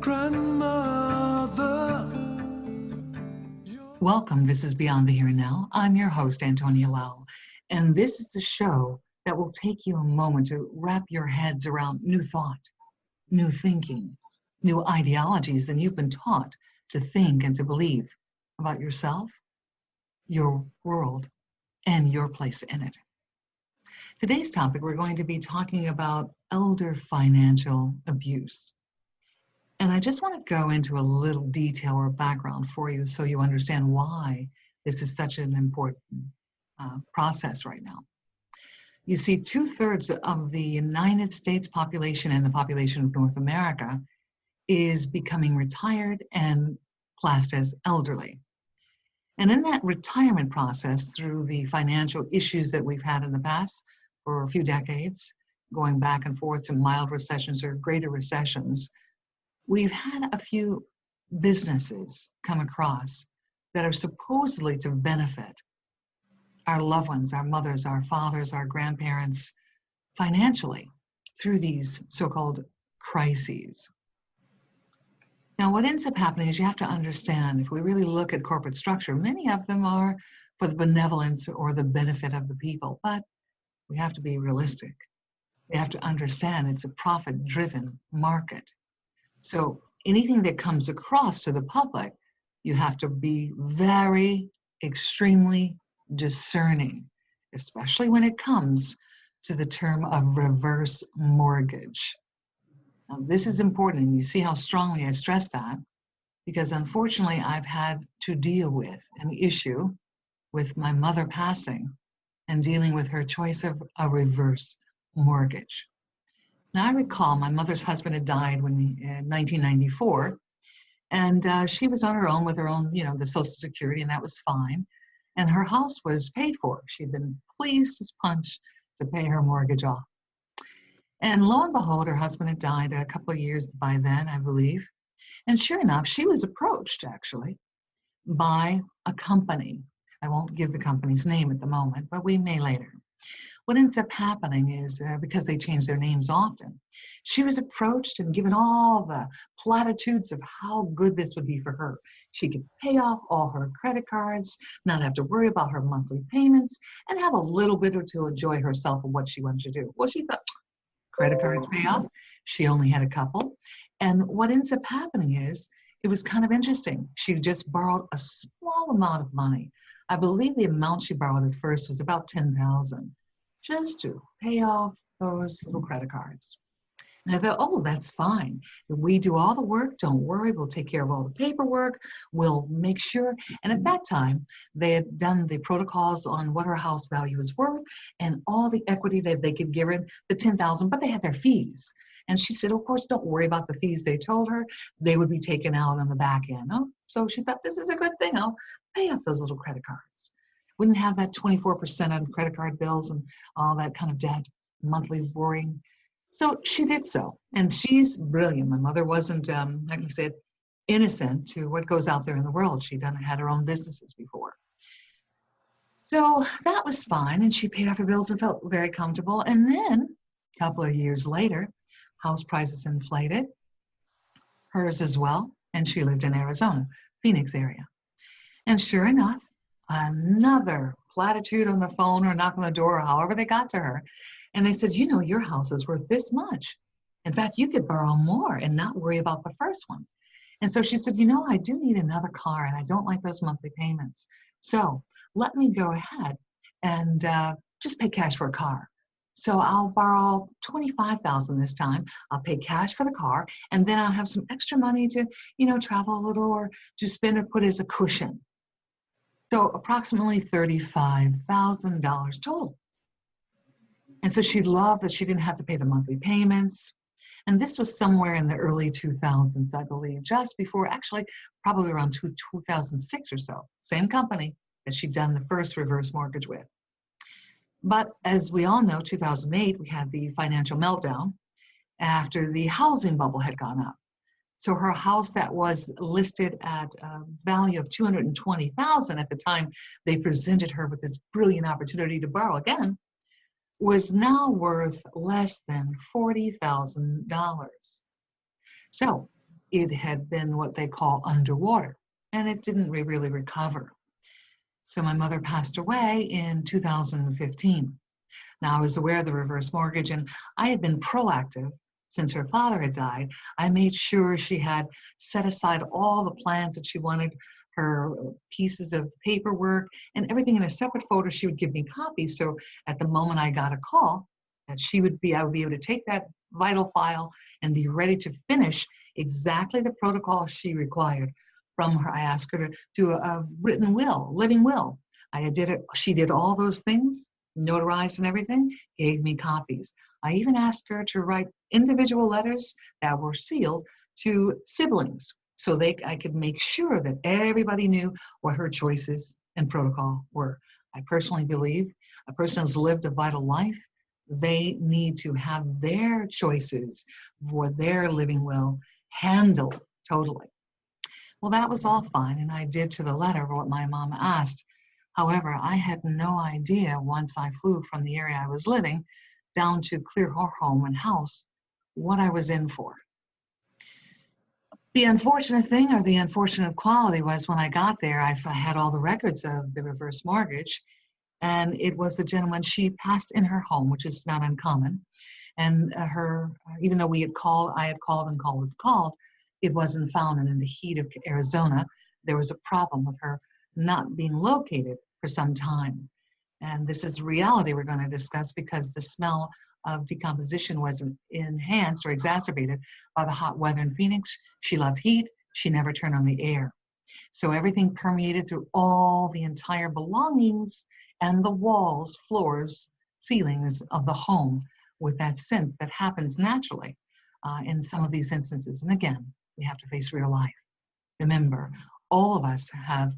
grandmother. Welcome. This is Beyond the Here and Now. I'm your host, Antonia, and this is the show that will take you a moment to wrap your heads around new thought, new thinking, new ideologies than you've been taught to think and to believe about yourself, your world, and your place in it. Today's topic, we're going to be talking about elder financial abuse. And I just want to go into a little detail or background for you so you understand why this is such an important process right now. You see, 2/3 of the United States population and the population of North America is becoming retired and classed as elderly. And in that retirement process, through the financial issues that we've had in the past for a few decades, going back and forth to mild recessions or greater recessions, we've had a few businesses come across that are supposedly to benefit our loved ones, our mothers, our fathers, our grandparents, financially through these so-called crises. Now, what ends up happening is you have to understand, if we really look at corporate structure, many of them are for the benevolence or the benefit of the people, but we have to be realistic. We have to understand it's a profit-driven market. So anything that comes across to the public, you have to be very, extremely discerning, especially when it comes to the term of reverse mortgage. Now, this is important, and you see how strongly I stress that, because unfortunately I've had to deal with an issue with my mother passing and dealing with her choice of a reverse mortgage. Now, I recall my mother's husband had died in 1994, and she was on her own with her own, the Social Security, and that was fine. And her house was paid for. She'd been pleased as punch to pay her mortgage off. And lo and behold, her husband had died a couple of years by then, I believe. And sure enough, she was approached, actually, by a company. I won't give the company's name at the moment, but we may later. What ends up happening is, because they change their names often, she was approached and given all the platitudes of how good this would be for her. She could pay off all her credit cards, not have to worry about her monthly payments, and have a little bit to enjoy herself and what she wanted to do. Well, she thought, credit cards pay off. She only had a couple. And what ends up happening is, it was kind of interesting. She just borrowed a small amount of money. I believe the amount she borrowed at first was about $10,000. Just to pay off those little credit cards. And I thought, oh, that's fine. If we do all the work, don't worry, we'll take care of all the paperwork, we'll make sure. And at that time, they had done the protocols on what her house value is worth and all the equity that they could give her, the $10,000, but they had their fees. And she said, of course, don't worry about the fees. They told her they would be taken out on the back end. Oh, so she thought, this is a good thing. I'll pay off those little credit cards. Wouldn't have that 24% on credit card bills and all that kind of debt, monthly worrying. So she did so, and she's brilliant. My mother wasn't, like I said, innocent to what goes out there in the world. She'd had her own businesses before. So that was fine, and she paid off her bills and felt very comfortable. And then a couple of years later, house prices inflated, hers as well, and she lived in Arizona, Phoenix area. And sure enough, another platitude on the phone or knock on the door or however they got to her. And they said, your house is worth this much. In fact, you could borrow more and not worry about the first one. And so she said, I do need another car and I don't like those monthly payments. So let me go ahead and just pay cash for a car. So I'll borrow $25,000 this time. I'll pay cash for the car, and then I'll have some extra money to, travel a little or to spend or put as a cushion. So approximately $35,000 total. And so she loved that she didn't have to pay the monthly payments. And this was somewhere in the early 2000s, I believe, just before, actually, probably around 2006 or so. Same company that she'd done the first reverse mortgage with. But as we all know, 2008, we had the financial meltdown after the housing bubble had gone up. So her house that was listed at a value of $220,000 at the time they presented her with this brilliant opportunity to borrow again, was now worth less than $40,000. So it had been what they call underwater, and it didn't really recover. So my mother passed away in 2015. Now, I was aware of the reverse mortgage, and I had been proactive since her father had died. I made sure she had set aside all the plans that she wanted, her pieces of paperwork, and everything in a separate folder. She would give me copies. So at the moment I got a call, that I would be able to take that vital file and be ready to finish exactly the protocol she required from her. I asked her to do a written will, living will. I did it. She did all those things, notarized and everything, gave me copies. I even asked her to write individual letters that were sealed to siblings so I could make sure that everybody knew what her choices and protocol were. I personally believe a person has lived a vital life. They need to have their choices for their living will handled totally. Well, that was all fine, and I did to the letter what my mom asked. However, I had no idea once I flew from the area I was living down to clear her home and house what I was in for. The unfortunate thing, or the unfortunate quality, was when I got there, I had all the records of the reverse mortgage, and it was the gentleman. She passed in her home, which is not uncommon. And even though I had called and called and called, it wasn't found. And in the heat of Arizona, there was a problem with her not being located for some time. And this is reality we're going to discuss, because the smell of decomposition was enhanced or exacerbated by the hot weather in Phoenix. She loved heat. She never turned on the air. So everything permeated through all the entire belongings and the walls, floors, ceilings of the home, with that scent that happens naturally in some of these instances. And again, we have to face real life. Remember, all of us have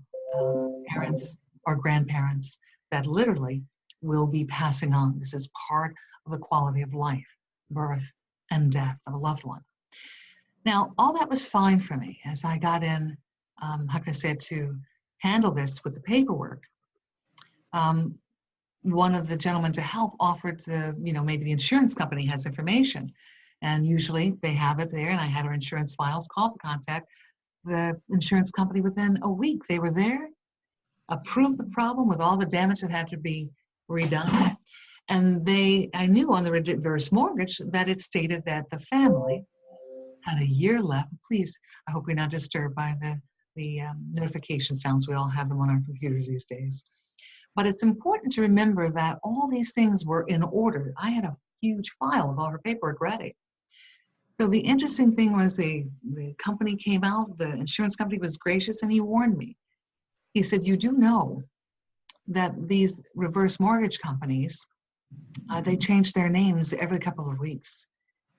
parents or grandparents that literally will be passing on. This is part of the quality of life, birth and death of a loved one. Now, all that was fine for me as I got in, like I said, to handle this with the paperwork. One of the gentlemen to help offered to, maybe the insurance company has information. And usually they have it there, and I had our insurance files, called the contact the insurance company within a week. They were there, approved the problem with all the damage that had to be redone. And I knew on the reverse mortgage that it stated that the family had a year left. Please, I hope we're not disturbed by the notification sounds. We all have them on our computers these days. But it's important to remember that all these things were in order. I had a huge file of all her paperwork ready. So the interesting thing was the company came out, the insurance company was gracious, and he warned me. He said, you do know that these reverse mortgage companies, they change their names every couple of weeks.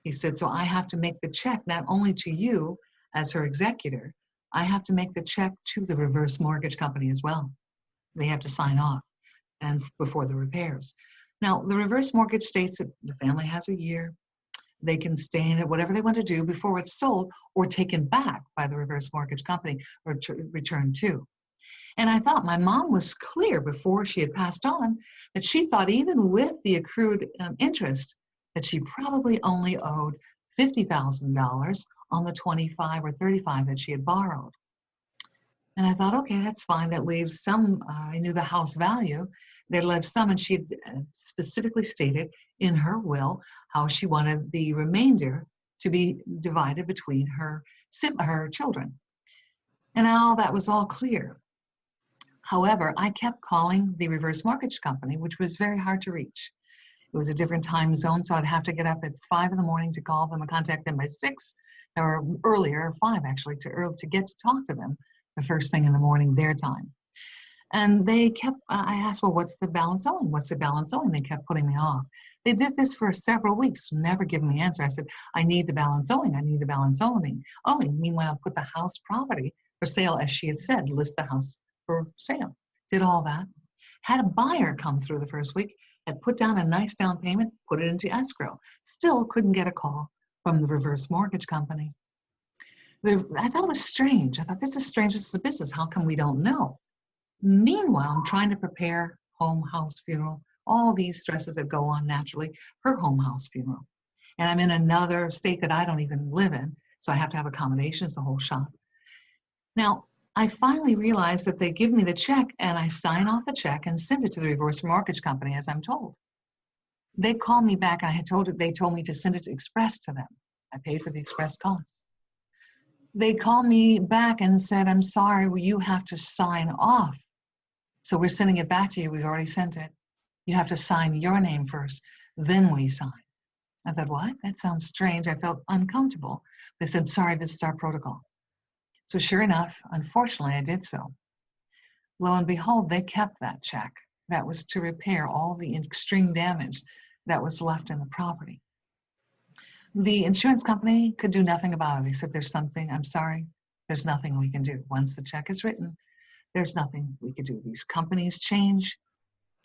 He said, so I have to make the check not only to you as her executor, I have to make the check to the reverse mortgage company as well. They have to sign off and before the repairs. Now, the reverse mortgage states that the family has a year. They can stay in it, whatever they want to do before it's sold or taken back by the reverse mortgage company or returned to. And I thought my mom was clear before she had passed on that she thought even with the accrued interest that she probably only owed $50,000 on the 25 or 35 that she had borrowed. And I thought, okay, that's fine. That leaves some, I knew the house value. There left some, and she had specifically stated in her will how she wanted the remainder to be divided between her children. And all that was all clear. However, I kept calling the reverse mortgage company, which was very hard to reach. It was a different time zone, so I'd have to get up at 5 in the morning to call them and contact them by 6 or earlier, 5 actually, to get to talk to them the first thing in the morning, their time. And they kept, I asked, well, what's the balance owing? What's the balance owing? They kept putting me off. They did this for several weeks, never giving me an answer. I said, I need the balance owing. I need the balance owing. Meanwhile, I put the house property for sale, as she had said, list the house for sale. Did all that. Had a buyer come through the first week, had put down a nice down payment, put it into escrow. Still couldn't get a call from the reverse mortgage company. I thought it was strange. I thought, this is strange. This is a business. How come we don't know? Meanwhile, I'm trying to prepare home, house, funeral, all these stresses that go on naturally, her home, house, funeral. And I'm in another state that I don't even live in. So I have to have accommodations, the whole shop. Now, I finally realized that they give me the check and I sign off the check and send it to the reverse mortgage company as I'm told. They called me back and they told me to send it to express to them. I paid for the express costs. They called me back and said, I'm sorry, well, you have to sign off. So we're sending it back to you. We've already sent it. You have to sign your name first, then we sign. I thought, what? That sounds strange. I felt uncomfortable. They said, sorry, this is our protocol. So sure enough, unfortunately, I did so. Lo and behold, they kept that check. That was to repair all the extreme damage that was left in the property. The insurance company could do nothing about it. They said, there's something, I'm sorry, there's nothing we can do. Once the check is written, there's nothing we could do. These companies change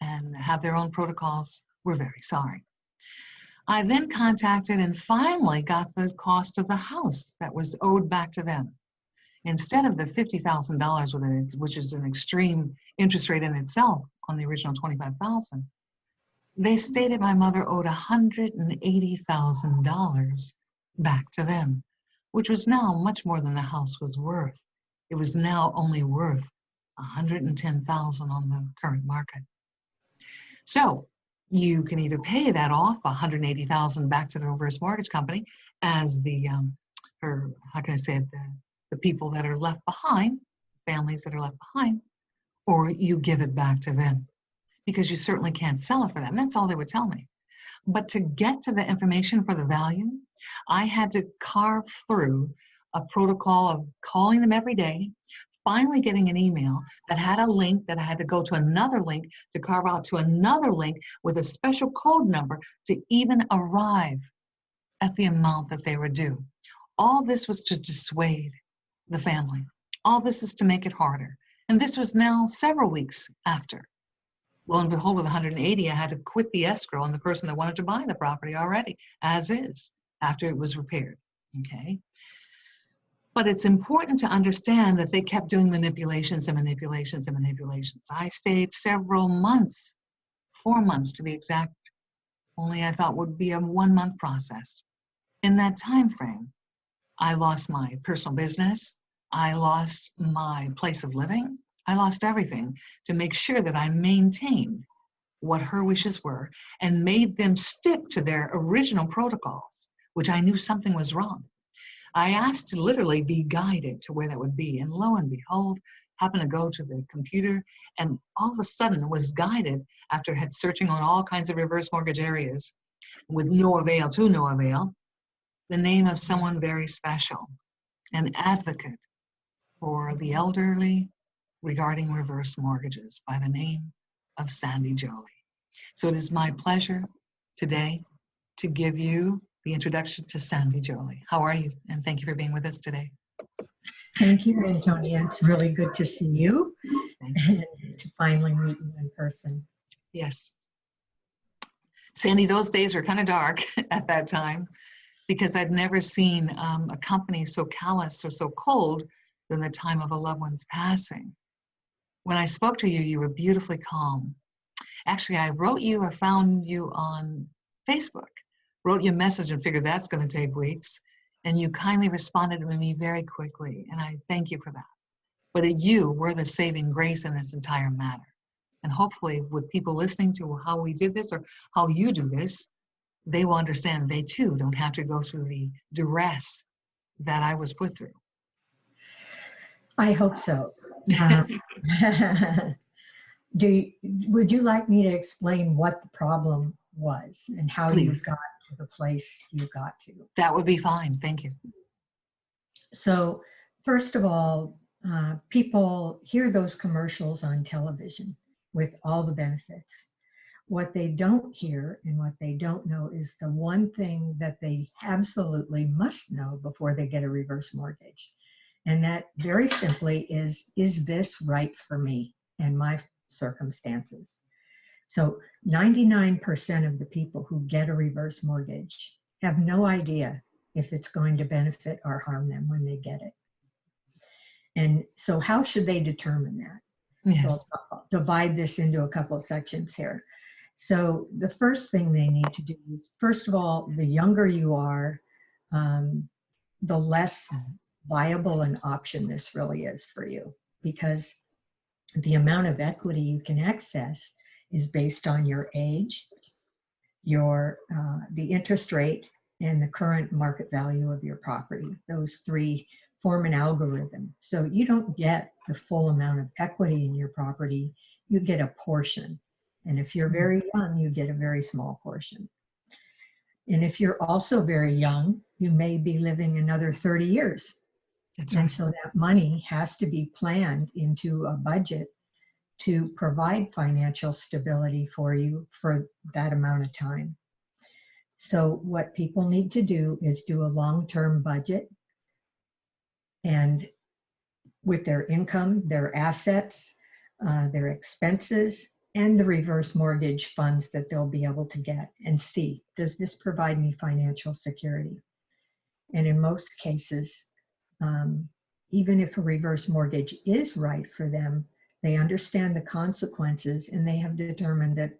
and have their own protocols. We're very sorry. I then contacted and finally got the cost of the house that was owed back to them. Instead of the $50,000, which is an extreme interest rate in itself on the original $25,000, they stated my mother owed $180,000 back to them, which was now much more than the house was worth. It was now only worth $110,000 on the current market. So you can either pay that off, $180,000 back to the reverse mortgage company, as the the people that are left behind, families that are left behind, or you give it back to them, because you certainly can't sell it for them. That's all they would tell me. But to get to the information for the value, I had to carve through a protocol of calling them every day, finally getting an email that had a link that I had to go to another link to carve out to another link with a special code number to even arrive at the amount that they were due. All this was to dissuade the family. All this is to make it harder. And this was now several weeks after. Lo and behold, with 180, I had to quit the escrow on the person that wanted to buy the property already, as is, after it was repaired, okay? But it's important to understand that they kept doing manipulations and manipulations and manipulations. I stayed several months, 4 months to be exact, only I thought would be a 1-month process. In that time frame, I lost my personal business, I lost my place of living, I lost everything to make sure that I maintained what her wishes were and made them stick to their original protocols, which I knew something was wrong. I asked to literally be guided to where that would be, and lo and behold, happened to go to the computer and all of a sudden was guided after had searching on all kinds of reverse mortgage areas with no avail to no avail, the name of someone very special, an advocate for the elderly regarding reverse mortgages by the name of Sandy Jolley. So it is my pleasure today to give you the introduction to Sandy Jolley. How are you? And thank you for being with us today. Thank you, Antonia. It's really good to see you and to finally meet you in person. Yes. Sandy, those days were kind of dark at that time because I'd never seen a company so callous or so cold than the time of a loved one's passing. When I spoke to you, you were beautifully calm. Actually, I wrote you, I found you on Facebook, wrote you a message and figured that's going to take weeks. And you kindly responded to me very quickly. And I thank you for that. But you were the saving grace in this entire matter. And hopefully with people listening to how we did this or how you do this, they will understand they too don't have to go through the duress that I was put through. I hope so. Would you like me to explain what the problem was and how Please. You got to the place you got to? That would be fine. Thank you. So first of all, people hear those commercials on television with all the benefits. What they don't hear and what they don't know is the one thing that they absolutely must know before they get a reverse mortgage. And that very simply is this right for me and my circumstances? So 99% of the people who get a reverse mortgage have no idea if it's going to benefit or harm them when they get it. And so how should they determine that? Yes. So I'll divide this into a couple of sections here. So the first thing they need to do is, first of all, the younger you are, the less viable an option this really is for you, because the amount of equity you can access is based on your age, your the interest rate, and the current market value of your property. Those three form an algorithm. So you don't get the full amount of equity in your property, you get a portion. And if you're very young, you get a very small portion. And if you're also very young, you may be living another 30 years. That's And right. so that money has to be planned into a budget to provide financial stability for you for that amount of time. So what people need to do is do a long-term budget, and with their income, their assets, their expenses, and the reverse mortgage funds that they'll be able to get, and see, does this provide me financial security? And in most cases, even if a reverse mortgage is right for them, they understand the consequences and they have determined that,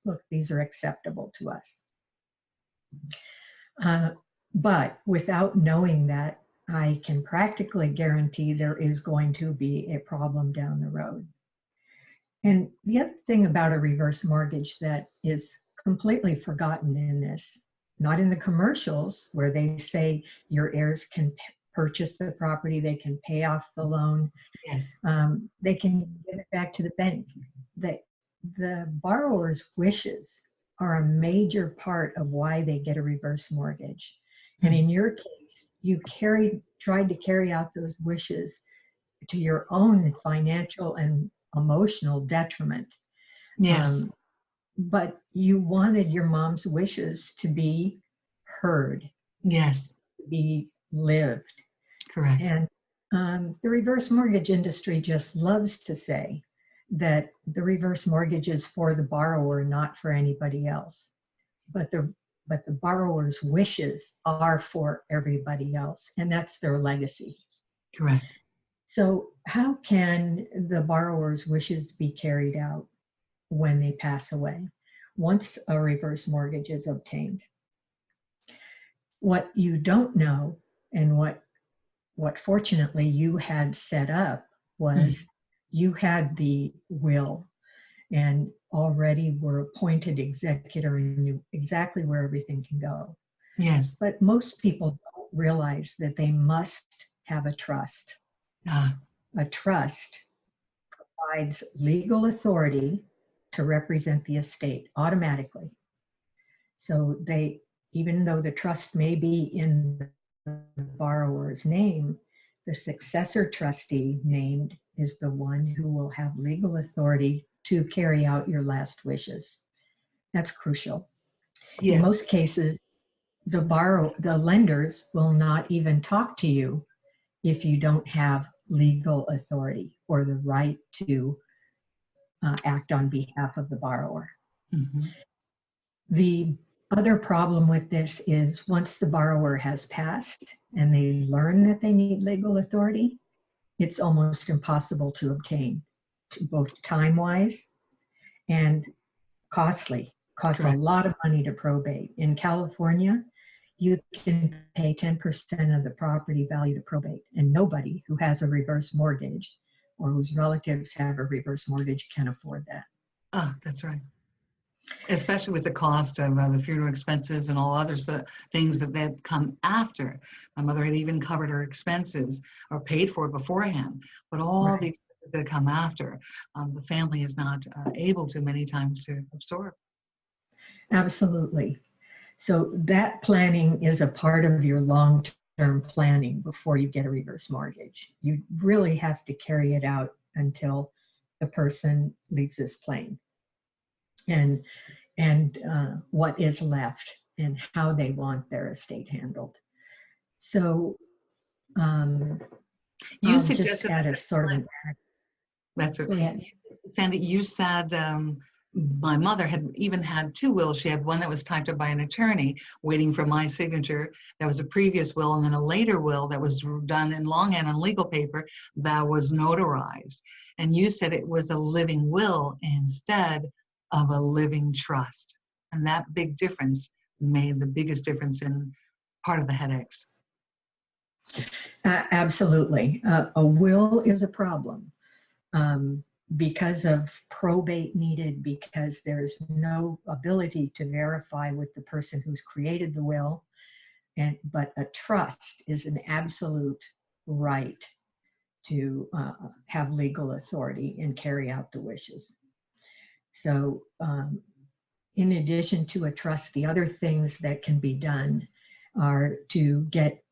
look, these are acceptable to us. But without knowing that, I can practically guarantee there is going to be a problem down the road. And the other thing about a reverse mortgage that is completely forgotten in this, not in the commercials where they say your heirs can purchase the property, they can pay off the loan, Yes. they can give it back to the bank. The borrower's wishes are a major part of why they get a reverse mortgage. And in your case, you tried to carry out those wishes to your own financial and emotional detriment. Yes. But you wanted your mom's wishes to be heard, Yes. to be lived. Correct. And the reverse mortgage industry just loves to say that the reverse mortgage is for the borrower, not for anybody else. But the borrower's wishes are for everybody else, and that's their legacy. Correct. So how can the borrower's wishes be carried out when they pass away, once a reverse mortgage is obtained? What you don't know, and what fortunately you had set up, was you had the will and already were appointed executor and knew exactly where everything can go. Yes. But most people don't realize that they must have a trust. A trust provides legal authority to represent the estate automatically. So even though the trust may be in the borrower's name, the successor trustee named is the one who will have legal authority to carry out your last wishes. That's crucial. In Yes. most cases, the lenders will not even talk to you if you don't have legal authority or the right to act on behalf of the borrower. The other problem with this is once the borrower has passed and they learn that they need legal authority, it's almost impossible to obtain, both time-wise and costly. Costs a Correct. lot of money to probate. In California, you can pay 10% of the property value to probate, and nobody who has a reverse mortgage or whose relatives have a reverse mortgage can afford that. That's right. Especially with the cost of the funeral expenses and all other things that come after. My mother had even covered her expenses or paid for it beforehand, but all Right. the expenses that come after, the family is not able to many times to absorb. Absolutely. So that planning is a part of your long-term planning before you get a reverse mortgage. You really have to carry it out until the person leaves this plane, and what is left and how they want their estate handled. So You I'll just suggested add a sort of an, that's it. go ahead. Sandy, you said my mother had even had two wills. She had one that was typed up by an attorney waiting for my signature. That was a previous will, and then a later will that was done in longhand on legal paper that was notarized. And you said it was a living will instead of a living trust. And that big difference made the biggest difference in part of the headaches. Absolutely. A will is a problem because of probate needed, because there's no ability to verify with the person who's created the will. But a trust is an absolute right to have legal authority and carry out the wishes. So in addition to a trust, the other things that can be done are to get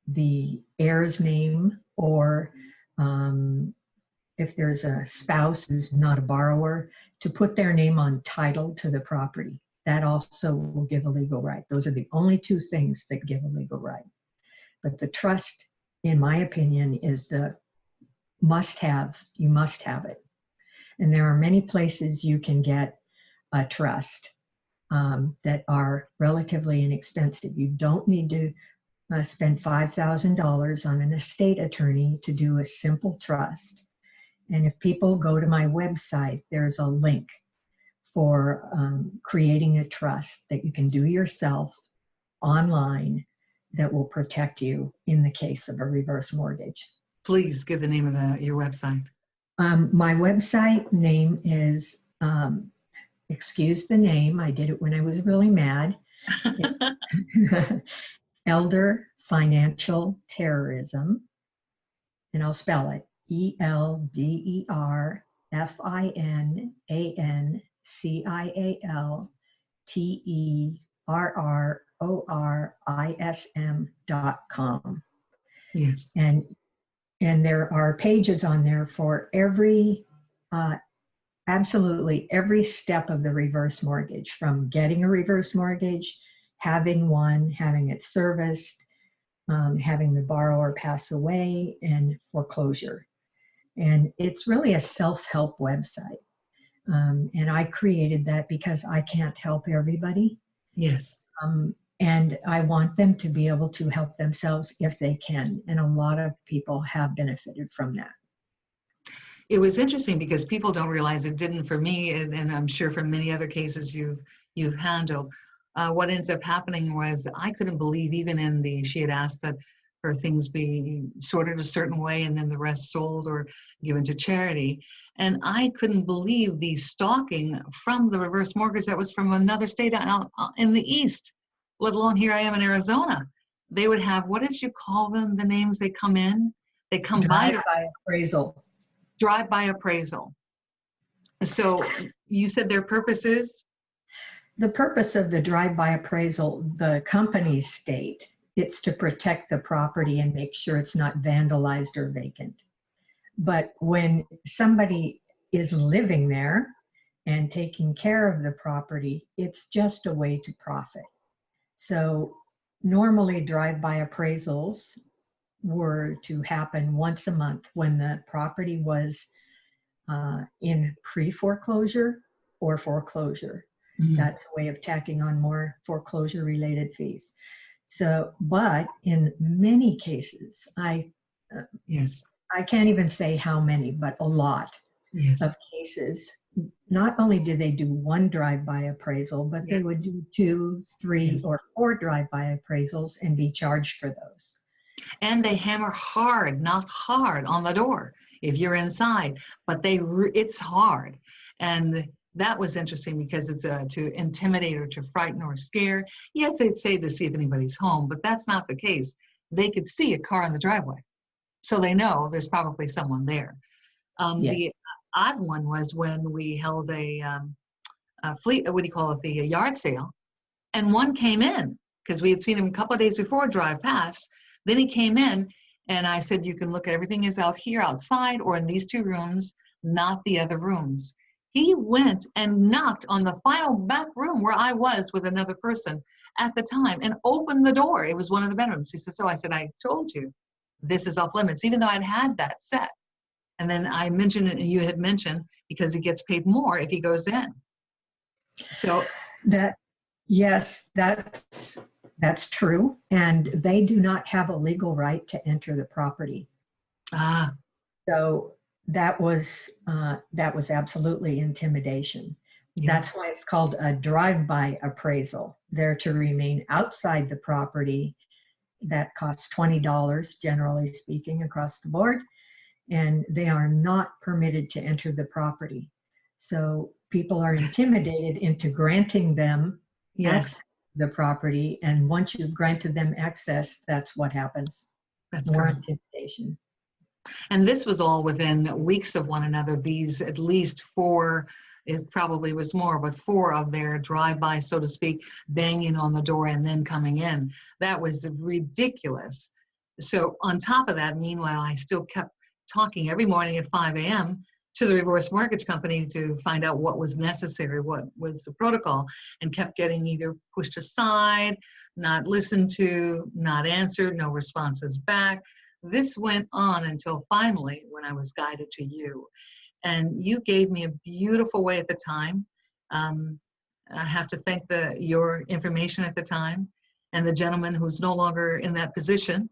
the heir's name, or if there's a spouse who's not a borrower, to put their name on title to the property. That also will give a legal right. Those are the only two things that give a legal right. But the trust, in my opinion, is the must have. You must have it. And there are many places you can get a trust that are relatively inexpensive. You don't need to spend $5,000 on an estate attorney to do a simple trust. And if people go to my website, there's a link for creating a trust that you can do yourself online that will protect you in the case of a reverse mortgage. Please give the name of your website. My website name is, excuse the name, I did it when I was really mad. Elder Financial Terrorism, and I'll spell it ElderFinancialTerrorism.com. Yes. And there are pages on there for every, absolutely every step of the reverse mortgage, from getting a reverse mortgage, having one, having it serviced, having the borrower pass away, and foreclosure. And it's really a self-help website. And I created that because I can't help everybody. Yes. And I want them to be able to help themselves if they can. And a lot of people have benefited from that. It was interesting because people don't realize it didn't for me, and I'm sure for many other cases you've handled. What ends up happening was I couldn't believe, even in she had asked that her things be sorted a certain way and then the rest sold or given to charity. And I couldn't believe the stalking from the reverse mortgage that was from another state out in the East, let alone here I am in Arizona. They would have, what did you call them, the names they come in? They come by appraisal. Drive-by appraisal. So you said their purpose is? The purpose of the drive-by appraisal, the companies state, it's to protect the property and make sure it's not vandalized or vacant. But when somebody is living there and taking care of the property, it's just a way to profit. So normally drive-by appraisals were to happen once a month when the property was in pre-foreclosure or foreclosure. Mm-hmm. That's a way of tacking on more foreclosure related fees. So, but in many cases, I can't even say how many, but a lot of cases, not only do they do one drive-by appraisal, but they would do 2, 3, or 4 drive-by appraisals and be charged for those. And they hammer hard, not hard, on the door if you're inside, but it's hard. And that was interesting because it's to intimidate or to frighten or scare. Yes, they'd say to see if anybody's home, but that's not the case. They could see a car in the driveway, so they know there's probably someone there. The odd one was when we held a yard sale, and one came in because we had seen him a couple of days before drive past. Then he came in, and I said, you can look at everything is out here outside or in these 2 rooms, not the other rooms. He went and knocked on the final back room where I was with another person at the time and opened the door. It was one of the bedrooms. He said, so I said, I told you this is off limits, even though I'd had that set. And then I mentioned it, and you had mentioned, because he gets paid more if he goes in. So that's true. And they do not have a legal right to enter the property. So that was absolutely intimidation. Yes. That's why it's called a drive-by appraisal. They're to remain outside the property that costs $20, generally speaking, across the board, and they are not permitted to enter the property. So people are intimidated into granting them Yes, access to the property, and once you've granted them access, that's what happens. that's More correct. intimidation. And this was all within weeks of one another. These at least four, it probably was more, but four of their drive-by, so to speak, banging on the door and then coming in. That was ridiculous. So on top of that, meanwhile, I still kept talking every morning at 5 a.m. to the reverse mortgage company to find out what was necessary, what was the protocol, and kept getting either pushed aside, not listened to, not answered, no responses back. This went on until finally when I was guided to you. And you gave me a beautiful way at the time. I have to thank your information at the time and the gentleman who's no longer in that position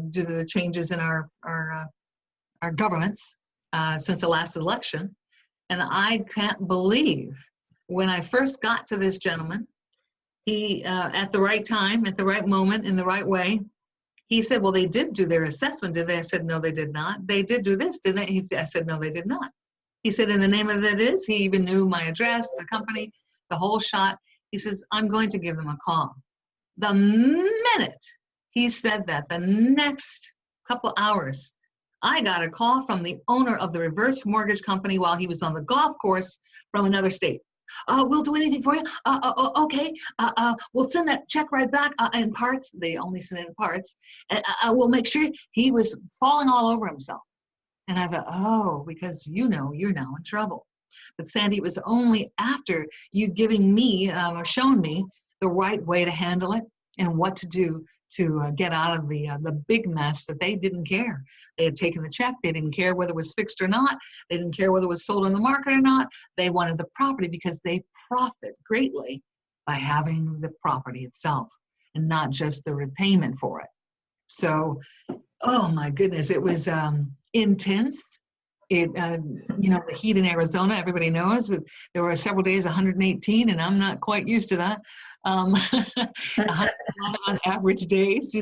due to the changes in our governments since the last election. And I can't believe when I first got to this gentleman, he, at the right time, at the right moment, in the right way, he said, well, they did do their assessment, did they? I said, no, they did not. They did do this, didn't they? I said, no, they did not. He said, in the name of it is, he even knew my address, the company, the whole shot. He says, I'm going to give them a call. The minute he said that, the next couple hours, I got a call from the owner of the reverse mortgage company while he was on the golf course from another state. We'll do anything for you. Okay. We'll send that check right back in parts. They only send it in parts. We'll make sure. He was falling all over himself. And I thought, oh, because you're now in trouble. But Sandy, it was only after you giving me or shown me the right way to handle it and what to do to get out of the big mess that they didn't care. They had taken the check. They didn't care whether it was fixed or not. They didn't care whether it was sold on the market or not. They wanted the property because they profit greatly by having the property itself and not just the repayment for it. So, oh my goodness, it was intense. The heat in Arizona, everybody knows that there were several days 118, and I'm not quite used to that. 100 on average days,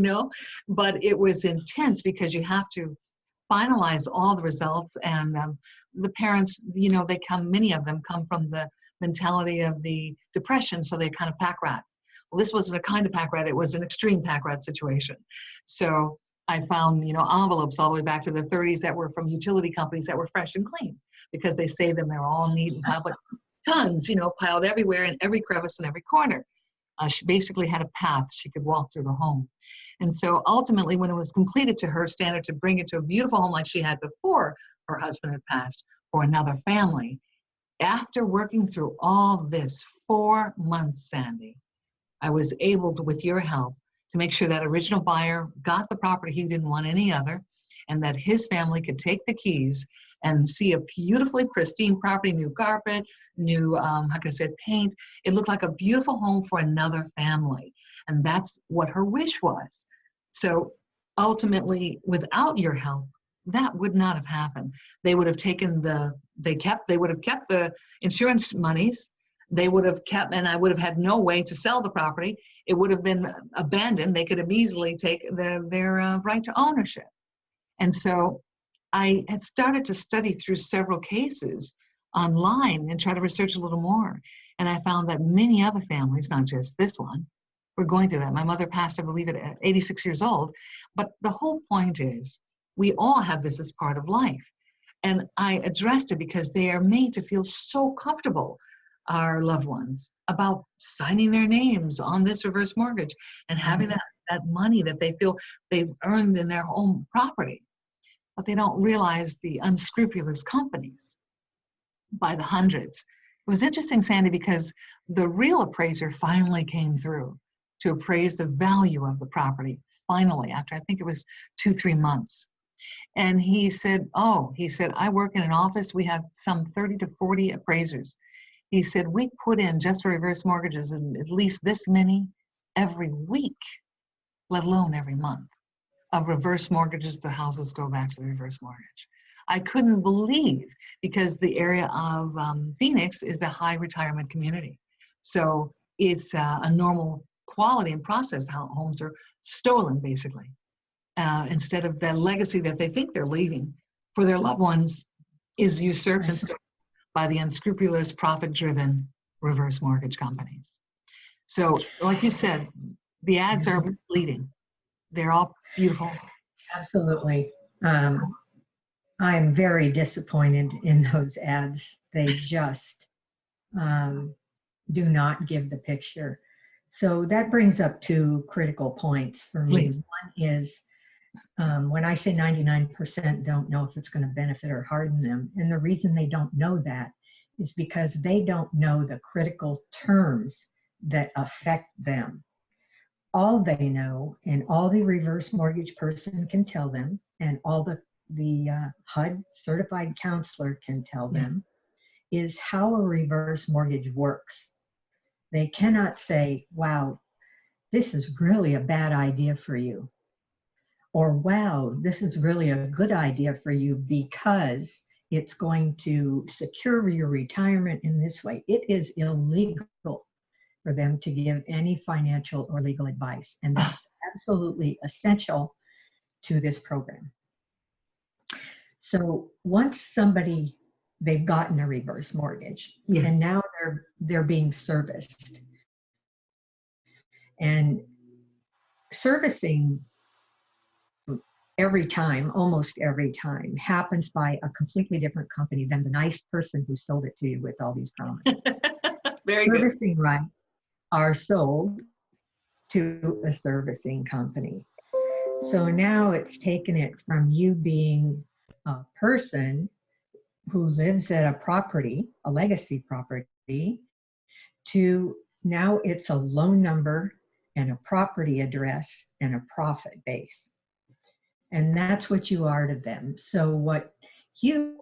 but it was intense because you have to finalize all the results, and the parents, many of them come from the mentality of the depression, so they're kind of pack rats. Well, this wasn't a kind of pack rat, it was an extreme pack rat situation. So I found, envelopes all the way back to the 30s that were from utility companies that were fresh and clean because they say them, they're all neat and piled, but tons, piled everywhere in every crevice and every corner. She basically had a path she could walk through the home. And so ultimately, when it was completed to her standard to bring it to a beautiful home like she had before her husband had passed for another family, after working through all this 4 months, Sandy, I was able to, with your help, to make sure that original buyer got the property, he didn't want any other, and that his family could take the keys and see a beautifully pristine property, new carpet, new, like I said, paint. It looked like a beautiful home for another family. And that's what her wish was. So ultimately, without your help, that would not have happened. They would have taken they would have kept the insurance monies. They would have kept, and I would have had no way to sell the property. It would have been abandoned. They could have easily taken their right to ownership. And so I had started to study through several cases online and try to research a little more. And I found that many other families, not just this one, were going through that. My mother passed, I believe, at 86 years old. But the whole point is, we all have this as part of life. And I addressed it because they are made to feel so comfortable, our loved ones, about signing their names on this reverse mortgage and having that money that they feel they've earned in their own property. But they don't realize the unscrupulous companies by the hundreds. It was interesting, Sandy, because the real appraiser finally came through to appraise the value of the property, finally, after I think it was 2-3 months. And he said, I work in an office, we have some 30 to 40 appraisers. He said, we put in just for reverse mortgages and at least this many every week, let alone every month, of reverse mortgages. The houses go back to the reverse mortgage. I couldn't believe, because the area of Phoenix is a high retirement community. So it's a normal quality and process how homes are stolen, basically, instead of the legacy that they think they're leaving for their loved ones is usurped and stolen by the unscrupulous, profit-driven reverse mortgage companies. So, like you said, the ads are misleading. They're all beautiful. Absolutely. I'm very disappointed in those ads. They just do not give the picture. So that brings up two critical points for me. Please. One is when I say 99% don't know if it's going to benefit or harden them, and the reason they don't know that is because they don't know the critical terms that affect them. All they know, and all the reverse mortgage person can tell them, and all the HUD certified counselor can tell them, is how a reverse mortgage works. They cannot say, wow, this is really a bad idea for you. Or, wow, this is really a good idea for you because it's going to secure your retirement in this way. It is illegal for them to give any financial or legal advice. And that's absolutely essential to this program. So once somebody, they've gotten a reverse mortgage, and now they're being serviced. And servicing every time, almost every time, happens by a completely different company than the nice person who sold it to you with all these promises. Very servicing good. Rights are sold to a servicing company. So now it's taken it from you being a person who lives at a property, a legacy property, to now it's a loan number and a property address and a profit base. And that's what you are to them. So what you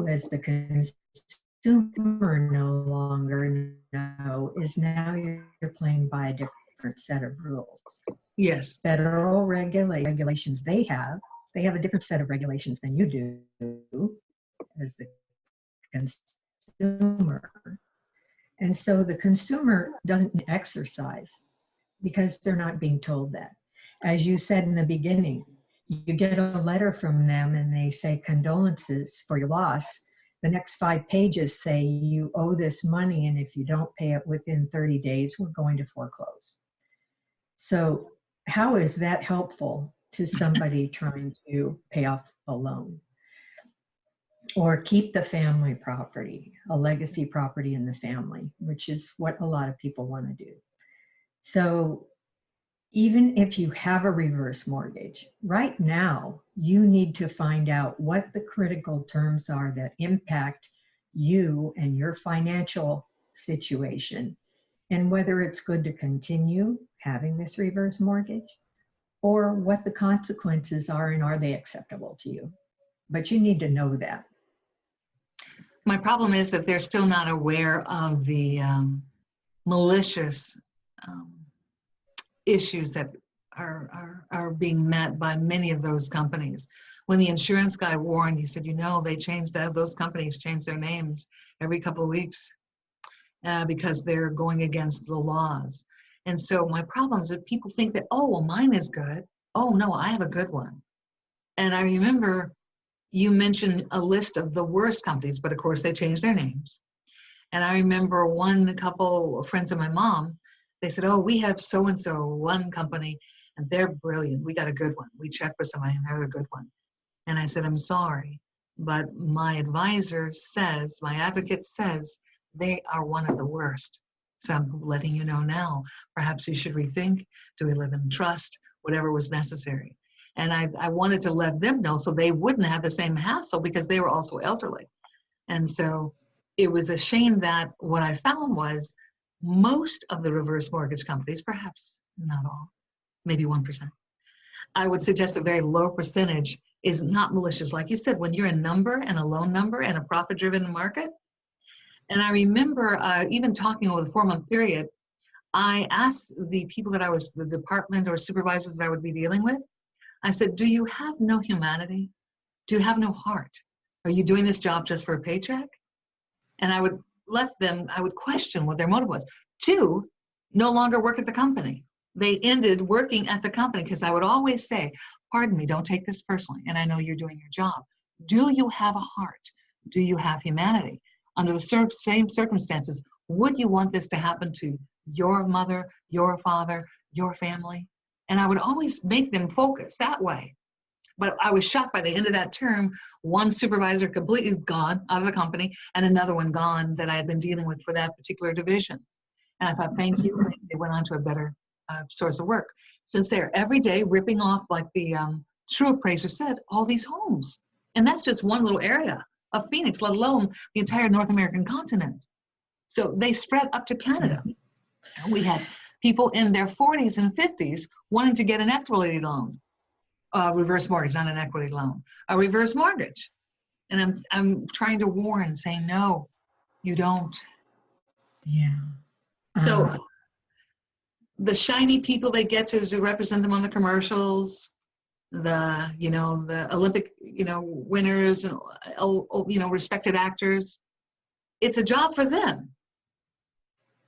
as the consumer no longer know is now you're playing by a different set of rules. Yes. Federal regulations they have a different set of regulations than you do as the consumer. And so the consumer doesn't exercise because they're not being told that. As you said in the beginning, you get a letter from them and they say condolences for your loss. The next 5 pages say you owe this money, and if you don't pay it within 30 days, we're going to foreclose. So how is that helpful to somebody trying to pay off a loan? Or keep the family property, a legacy property in the family, which is what a lot of people want to do. So even if you have a reverse mortgage, right now, you need to find out what the critical terms are that impact you and your financial situation, and whether it's good to continue having this reverse mortgage, or what the consequences are and are they acceptable to you. But you need to know that. My problem is that they're still not aware of the malicious issues that are being met by many of those companies. When the insurance guy warned, he said, you know, those companies change their names every couple of weeks because they're going against the laws. And so my problem is that people think that, oh, well, mine is good. Oh, no, I have a good one. And I remember you mentioned a list of the worst companies, but of course they changed their names. And I remember a couple of friends of my mom, they said, oh, we have so-and-so, one company, and they're brilliant. We got a good one. We checked with somebody and they're a good one. And I said, I'm sorry, but my advisor says, my advocate says, they are one of the worst. So I'm letting you know now, perhaps you should rethink, do we live in trust, whatever was necessary. And I wanted to let them know so they wouldn't have the same hassle because they were also elderly. And so it was a shame that what I found was most of the reverse mortgage companies, perhaps not all, maybe 1%, I would suggest a very low percentage is not malicious. Like you said, when you're a number and a loan number and a profit-driven market. And I remember even talking over the 4-month period, I asked the people that the department or supervisors that I would be dealing with, I said, do you have no humanity? Do you have no heart? Are you doing this job just for a paycheck? And I would question what their motive was. 2, no longer work at the company. They ended working at the company because I would always say, pardon me, don't take this personally. And I know you're doing your job. Do you have a heart? Do you have humanity? Under the same circumstances, would you want this to happen to your mother, your father, your family? And I would always make them focus that way. But I was shocked by the end of that term, one supervisor completely gone out of the company and another one gone that I had been dealing with for that particular division. And I thought, thank you. They went on to a better source of work. Since they're every day ripping off, like the true appraiser said, all these homes. And that's just one little area of Phoenix, let alone the entire North American continent. So they spread up to Canada. And we had people in their 40s and 50s wanting to get an equity loan, reverse mortgage, not an equity loan, a reverse mortgage. And I'm trying to warn, saying, no, you don't. Yeah. So the shiny people they get to represent them on the commercials, the, the Olympic, winners and, respected actors, it's a job for them.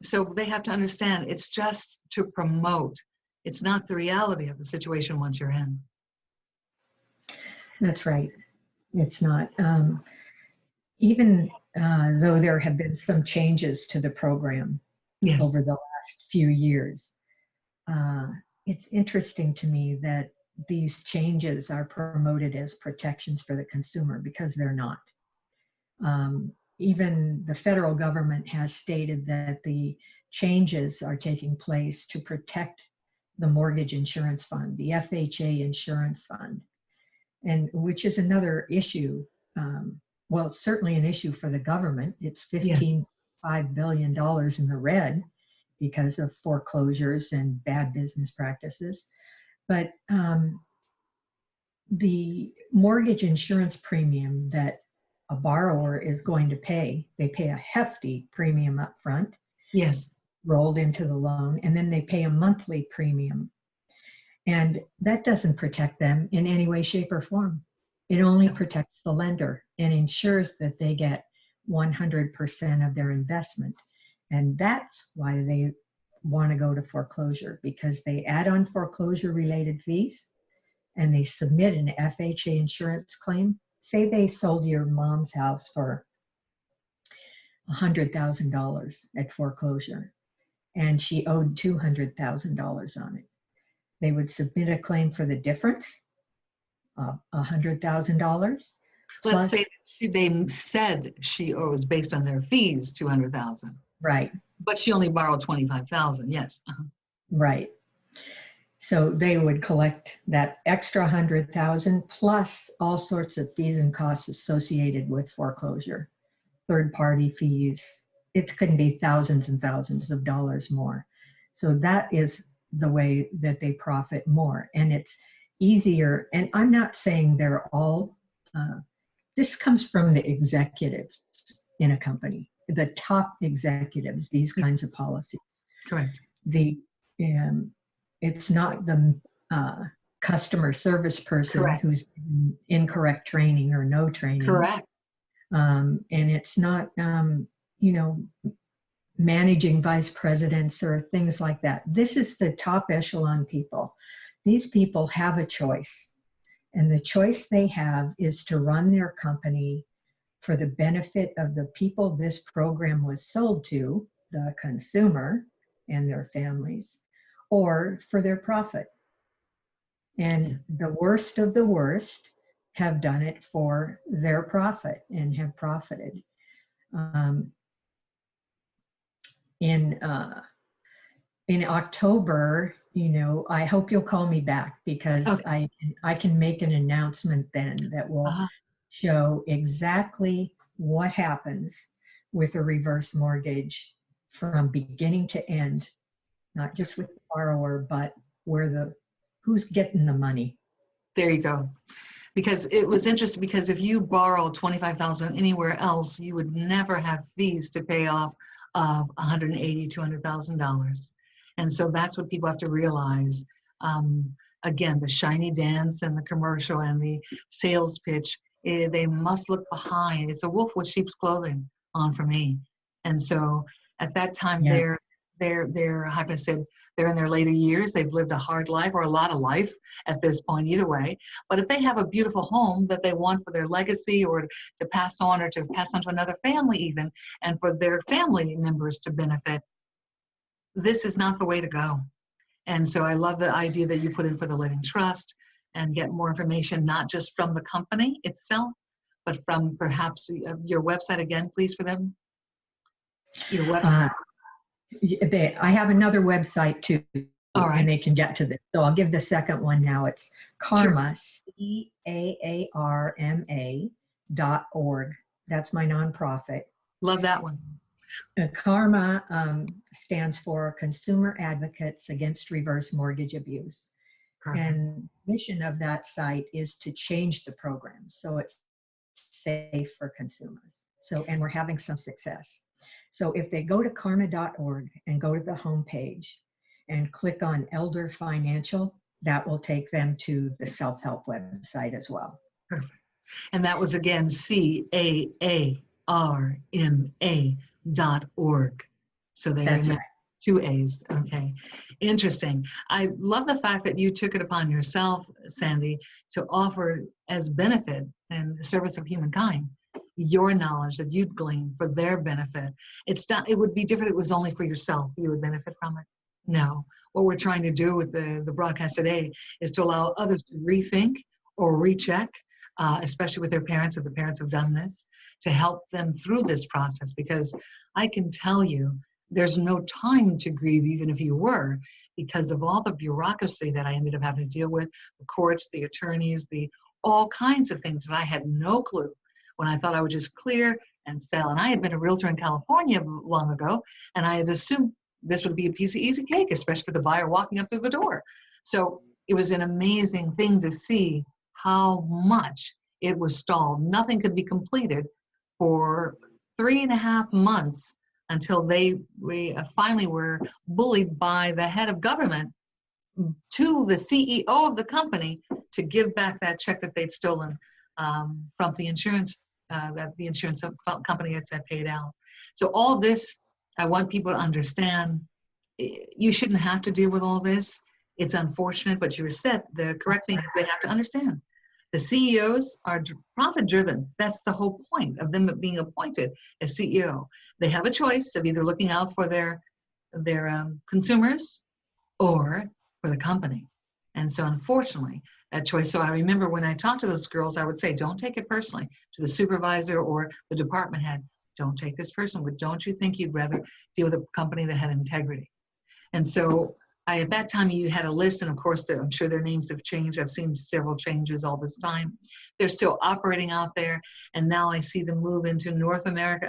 So they have to understand it's just to promote. It's not the reality of the situation once you're in. That's right. It's not. Even though there have been some changes to the program Yes. over the last few years, it's interesting to me that these changes are promoted as protections for the consumer, because they're not. Even the federal government has stated that the changes are taking place to protect the mortgage insurance fund, the FHA insurance fund, and which is another issue. Well, it's certainly an issue for the government. It's $15.5 billion in the red because of foreclosures and bad business practices. But the mortgage insurance premium that a borrower is going to pay, they pay a hefty premium up front. Yes. Rolled into the loan, and then they pay a monthly premium. And that doesn't protect them in any way, shape, or form. It only protects the lender and ensures that they get 100% of their investment. And that's why they want to go to foreclosure, because they add on foreclosure-related fees and they submit an FHA insurance claim. Say they sold your mom's house for $100,000 at foreclosure, and she owed $200,000 on it. They would submit a claim for the difference, $100,000. Let's say they said she owes, based on their fees, $200,000. Right. But she only borrowed $25,000. Yes. Right. So they would collect that extra $100,000 plus all sorts of fees and costs associated with foreclosure, third-party fees. It could be thousands and thousands of dollars more. So that is the way that they profit more, and it's easier. And I'm not saying they're all. This comes from the executives in a company, the top executives. These kinds of policies. Correct. It's not the customer service person who's in incorrect training or no training. Correct. And it's not, managing vice presidents or things like that. This is the top echelon people. These people have a choice. And the choice they have is to run their company for the benefit of the people this program was sold to, the consumer and their families, or for their profit. And the worst of the worst have done it for their profit and have profited. In October, I hope you'll call me back, because I can make an announcement then that will show exactly what happens with a reverse mortgage from beginning to end, not just with the borrower, but who's getting the money. There you go. Because it was interesting, because if you borrow $25,000 anywhere else, you would never have fees to pay off of $180,000, $200,000. And so that's what people have to realize. Again, the shiny dance and the commercial and the sales pitch, they must look behind. It's a wolf with sheep's clothing on for me. And so at that time, they're how can I say, they're in their later years. They've lived a hard life or a lot of life at this point, either way. But if they have a beautiful home that they want for their legacy or to pass on, or to pass on to another family even, and for their family members to benefit, this is not the way to go. And so I love the idea that you put in for the living trust and get more information, not just from the company itself, but from perhaps your website again, please, for them. Your website. I have another website too, All right. and they can get to this. So I'll give the second one now. It's Caarma, Sure. CAARMA.org. That's my nonprofit. Love that one. Caarma stands for Consumer Advocates Against Reverse Mortgage Abuse. Perfect. And the mission of that site is to change the program so it's safe for consumers. So, and we're having some success. So if they go to caarma.org and go to the homepage and click on Elder Financial, that will take them to the self-help website as well. Perfect. And that was again CAARMA.org. So they That's remember right. 2 A's. Okay. Interesting. I love the fact that you took it upon yourself, Sandy, to offer as benefit and the service of humankind your knowledge that you'd gleaned for their benefit. It's not, it would be different if it was only for yourself. You would benefit from it. No. What we're trying to do with the broadcast today is to allow others to rethink or recheck, especially with their parents, if the parents have done this, to help them through this process. Because I can tell you, there's no time to grieve, even if you were, because of all the bureaucracy that I ended up having to deal with, the courts, the attorneys, the all kinds of things that I had no clue when I thought I would just clear and sell. And I had been a realtor in California long ago, and I had assumed this would be a piece of easy cake, especially for the buyer walking up through the door. So it was an amazing thing to see how much it was stalled. Nothing could be completed for 3.5 months until we finally were bullied by the head of government to the CEO of the company to give back that check that they'd stolen from the insurance, that the insurance company had said paid out. So all this, I want people to understand, you shouldn't have to deal with all this. It's unfortunate, but you said the correct thing is they have to understand. The CEOs are profit driven. That's the whole point of them being appointed as CEO. They have a choice of either looking out for their consumers or for the company. And so unfortunately, that choice. So I remember when I talked to those girls, I would say, don't take it personally. To the supervisor or the department head, don't take this personally, but don't you think you'd rather deal with a company that had integrity? And so at that time you had a list, and of course I'm sure their names have changed. I've seen several changes all this time. They're still operating out there, and now I see them move into North America,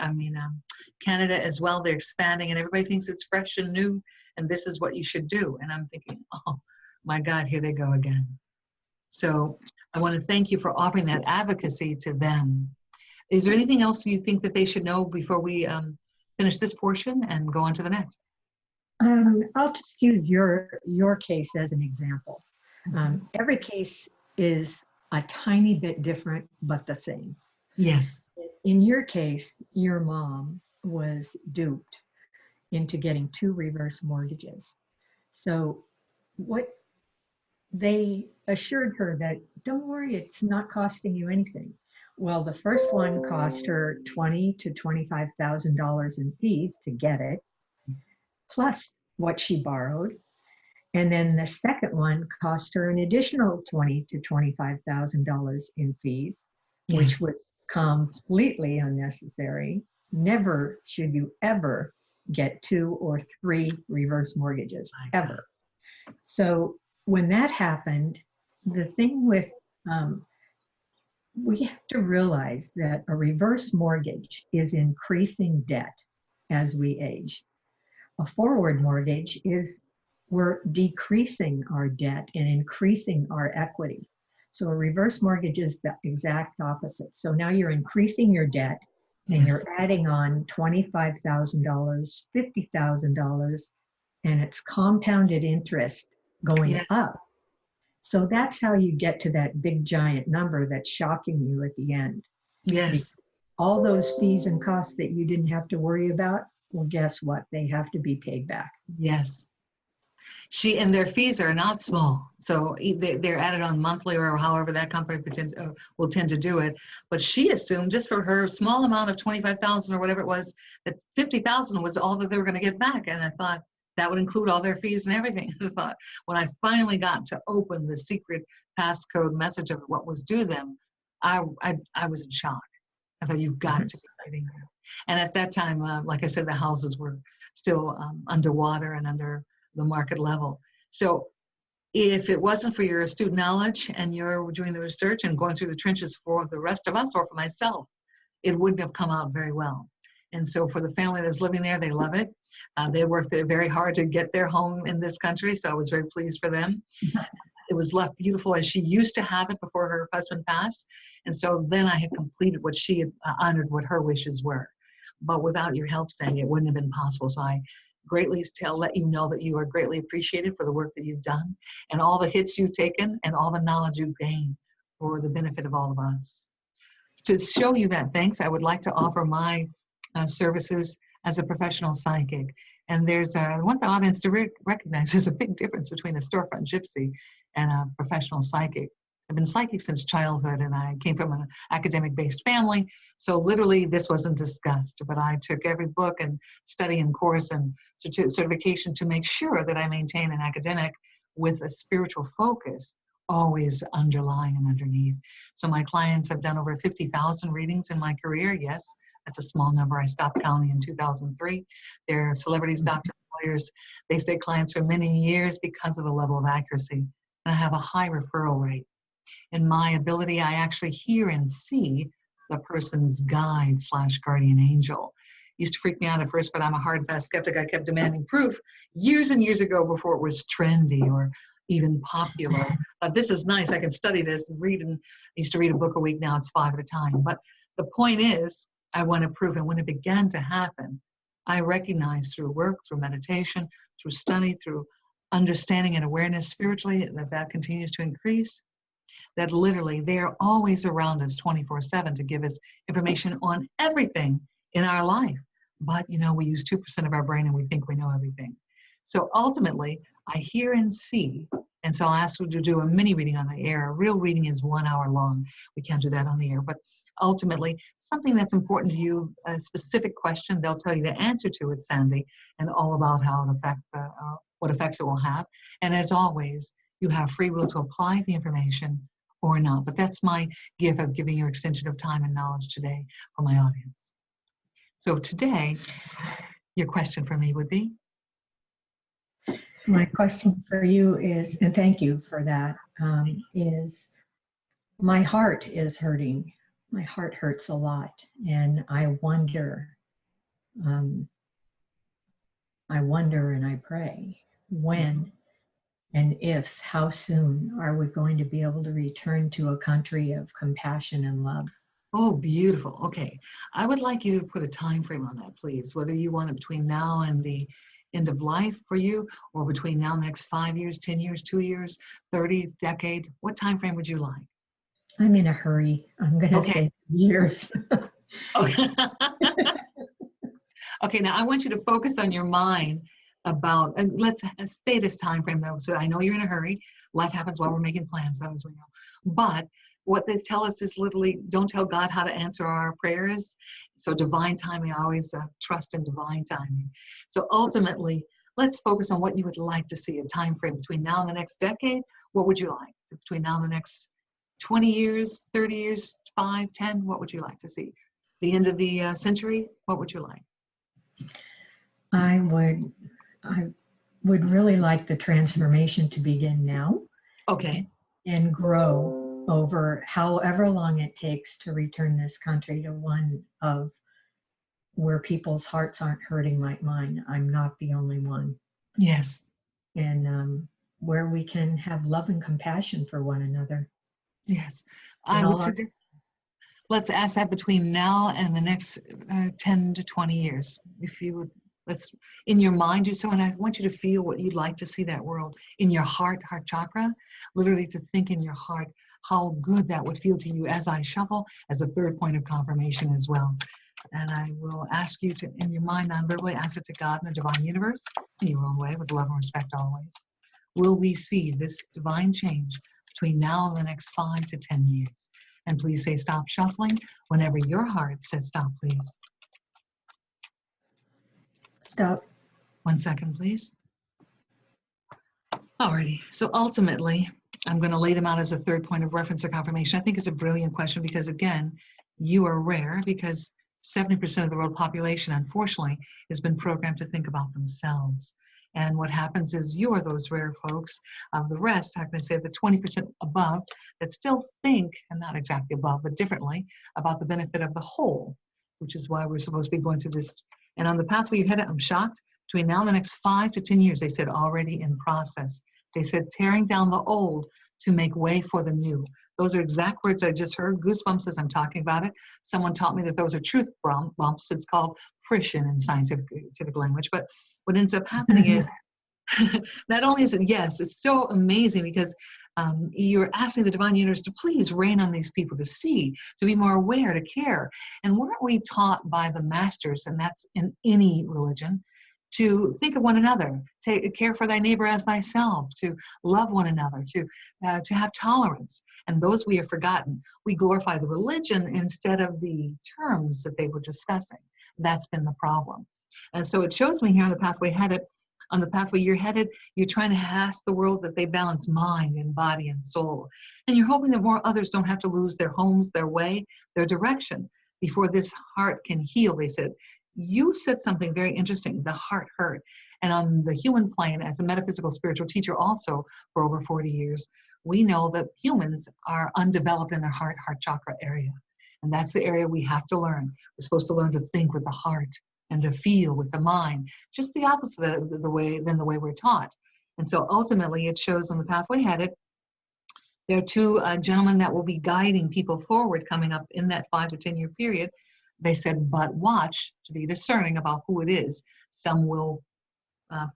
Canada as well. They're expanding, and everybody thinks it's fresh and new, and this is what you should do. And I'm thinking, oh my God, here they go again. So I want to thank you for offering that advocacy to them. Is there anything else you think that they should know before we finish this portion and go on to the next? I'll just use your case as an example. Every case is a tiny bit different, but the same. Yes. In your case, your mom was duped into getting 2 reverse mortgages. So what they assured her that, don't worry, it's not costing you anything. Well, the first one cost her $20,000 to $25,000 in fees to get it, plus what she borrowed. And then the second one cost her an additional $20,000 to $25,000 in fees, which was completely unnecessary. Never should you ever get 2 or 3 reverse mortgages, ever. So when that happened, the thing with, we have to realize that a reverse mortgage is increasing debt as we age. A forward mortgage is we're decreasing our debt and increasing our equity. So a reverse mortgage is the exact opposite. So now you're increasing your debt and you're adding on $25,000, $50,000, and it's compounded interest going up. So that's how you get to that big giant number that's shocking you at the end. Yes. All those fees and costs that you didn't have to worry about well, guess what? They have to be paid back. Yes. And their fees are not small. So they're added on monthly or however that company will tend to do it. But she assumed just for her small amount of 25,000 or whatever it was, that 50,000 was all that they were going to get back. And I thought that would include all their fees and everything. I thought when I finally got to open the secret passcode message of what was due them, I was in shock. I thought, you've got to be kidding me. And at that time, like I said, the houses were still underwater and under the market level. So if it wasn't for your astute knowledge and you're doing the research and going through the trenches for the rest of us or for myself, it wouldn't have come out very well. And so for the family that's living there, they love it. They worked very hard to get their home in this country, so I was very pleased for them. It was left beautiful as she used to have it before her husband passed. And so then I had completed what she had honored what her wishes were. But without your help, Sandy, it wouldn't have been possible. So I greatly let you know that you are greatly appreciated for the work that you've done and all the hits you've taken and all the knowledge you've gained for the benefit of all of us. To show you that thanks, I would like to offer my services as a professional psychic. And I want the audience to recognize there's a big difference between a storefront gypsy and a professional psychic. I've been psychic since childhood, and I came from an academic-based family, so literally this wasn't discussed, but I took every book and study and course and certification to make sure that I maintain an academic with a spiritual focus always underlying and underneath. So my clients have done over 50,000 readings in my career. Yes, that's a small number. I stopped counting in 2003. They're celebrities, doctors, lawyers. They stay clients for many years because of the level of accuracy. And I have a high referral rate. In my ability, I actually hear and see the person's guide / guardian angel. Used to freak me out at first, but I'm a hard and fast skeptic. I kept demanding proof years and years ago before it was trendy or even popular. But this is nice. I can study this and read. And I used to read a book a week. Now it's 5 at a time. But the point is, I want to prove. And when it began to happen, I recognized through work, through meditation, through study, through understanding and awareness spiritually, that continues to increase. That literally they are always around us 24/7 to give us information on everything in our life. But, we use 2% of our brain and we think we know everything. So ultimately, I hear and see, and so I'll ask you to do a mini reading on the air. A real reading is 1 hour long. We can't do that on the air, but ultimately, something that's important to you, a specific question, they'll tell you the answer to it, Sandy, and all about how it affects, what effects it will have. And as always, you have free will to apply the information or not. But that's my gift of giving you extension of time and knowledge today for my audience. So today, your question for me would be? My question for you is, and thank you for that, is my heart is hurting. My heart hurts a lot. And I wonder and I pray when and if, how soon are we going to be able to return to a country of compassion and love? Oh, beautiful. Okay. I would like you to put a time frame on that, please, whether you want it between now and the end of life for you, or between now and the next 5 years, 10 years, 2 years, 30, decade. What time frame would you like? I'm in a hurry. I'm going to say years. Okay. Okay, now I want you to focus on your mind about, and let's stay this time frame though, so I know you're in a hurry. Life happens while we're making plans, as we know. But what they tell us is literally, don't tell God how to answer our prayers. So divine timing, I always trust in divine timing. So ultimately, let's focus on what you would like to see, a time frame between now and the next decade. What would you like? Between now and the next 20 years, 30 years, 5, 10, what would you like to see? The end of the century, what would you like? I would really like the transformation to begin now. Okay. And grow over however long it takes to return this country to one of where people's hearts aren't hurting like mine. I'm not the only one. Yes. And where we can have love and compassion for one another. Yes. I would suggest, let's ask that between now and the next 10 to 20 years. If you would, let's, in your mind, do so, and I want you to feel what you'd like to see that world in your heart chakra, literally to think in your heart how good that would feel to you as I shuffle as a third point of confirmation as well. And I will ask you to, in your mind, non-verbally, ask it to God and the divine universe in your own way, with love and respect always. Will we see this divine change between now and the next 5 to 10 years? And please say stop shuffling whenever your heart says stop, please. Stop. 1 second, please. Alrighty, so ultimately, I'm going to lay them out as a third point of reference or confirmation. I think it's a brilliant question because, again, you are rare because 70% of the world population, unfortunately, has been programmed to think about themselves. And what happens is you are those rare folks. The rest, how can I say, the 20% above that still think, and not exactly above, but differently, about the benefit of the whole, which is why we're supposed to be going through this. And on the pathway you headed, I'm shocked. Between now and the next 5 to 10 years, they said already in process. They said tearing down the old to make way for the new. Those are exact words I just heard. Goosebumps as I'm talking about it. Someone taught me that those are truth bumps. It's called friction in scientific language. But what ends up happening is, not only is it, yes, it's so amazing because you're asking the divine universe to please rain on these people, to see, to be more aware, to care. And weren't we taught by the masters, and that's in any religion, to think of one another, take care for thy neighbor as thyself, to love one another, to have tolerance. And those we have forgotten. We glorify the religion instead of the terms that they were discussing. That's been the problem. And so it shows me here on the pathway headed, on the pathway you're headed, you're trying to ask the world that they balance mind and body and soul. And you're hoping that more others don't have to lose their homes, their way, their direction before this heart can heal, they said. You said something very interesting, the heart hurt. And on the human plane, as a metaphysical spiritual teacher also for over 40 years, we know that humans are undeveloped in their heart chakra area. And that's the area we have to learn. We're supposed to learn to think with the heart and to feel with the mind, just the opposite of the way we're taught. And so ultimately it shows on the pathway headed, there are two gentlemen that will be guiding people forward coming up in that 5 to 10 year period. They said, but watch to be discerning about who it is. Some will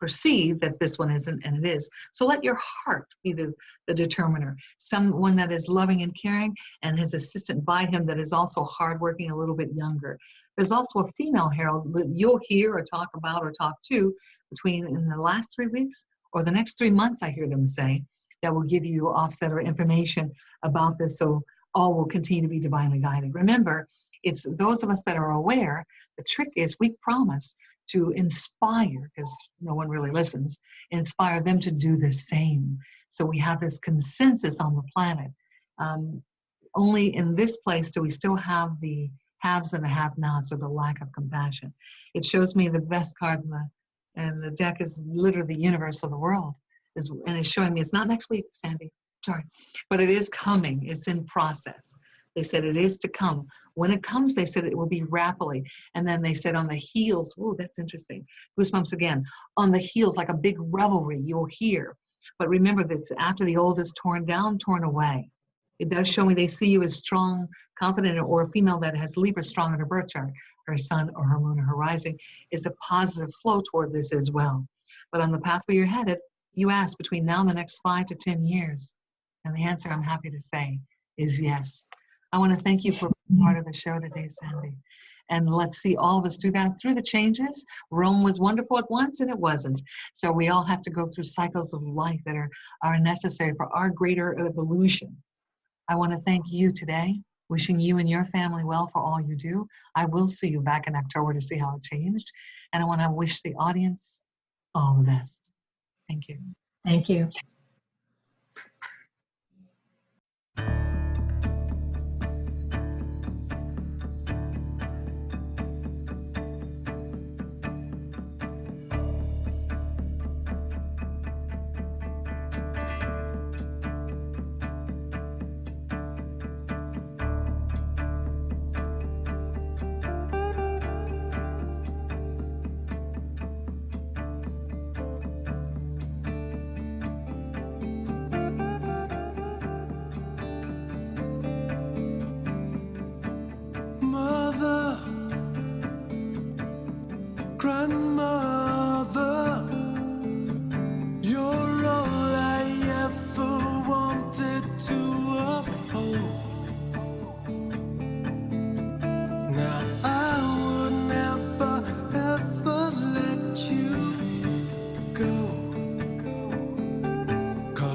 perceive that this one isn't, and it is. So let your heart be the determiner. Someone that is loving and caring, and his assistant by him that is also hardworking, a little bit younger. There's also a female herald that you'll hear or talk about or talk to between in the last 3 weeks or the next 3 months, I hear them say, that will give you offset or information about this, so all will continue to be divinely guided. Remember, it's those of us that are aware. The trick is we promise to inspire, because no one really listens, inspire them to do the same. So we have this consensus on the planet. Only in this place do we still have the haves and the have-nots, or the lack of compassion. It shows me the best card in the deck is literally the universe of the world. And it's showing me it's not next week, Sandy, sorry, but it is coming. It's in process. They said it is to come. When it comes, they said it will be rapidly. And then they said on the heels, oh, that's interesting. Goosebumps again. On the heels, like a big revelry, you'll hear. But remember that it's after the old is torn down, torn away. It does show me they see you as strong, confident, or a female that has Libra strong in her birth chart, her sun or her moon or her rising, is a positive flow toward this as well. But on the pathway you're headed, you ask between now and the next 5 to 10 years. And the answer, I'm happy to say, is yes. I want to thank you for being part of the show today, Sandy. And let's see all of us do that through the changes. Rome was wonderful at once, and it wasn't. So we all have to go through cycles of life that are necessary for our greater evolution. I want to thank you today, wishing you and your family well for all you do. I will see you back in October to see how it changed. And I want to wish the audience all the best. Thank you. Thank you.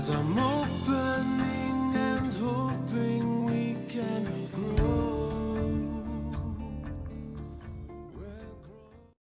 'cause I'm open.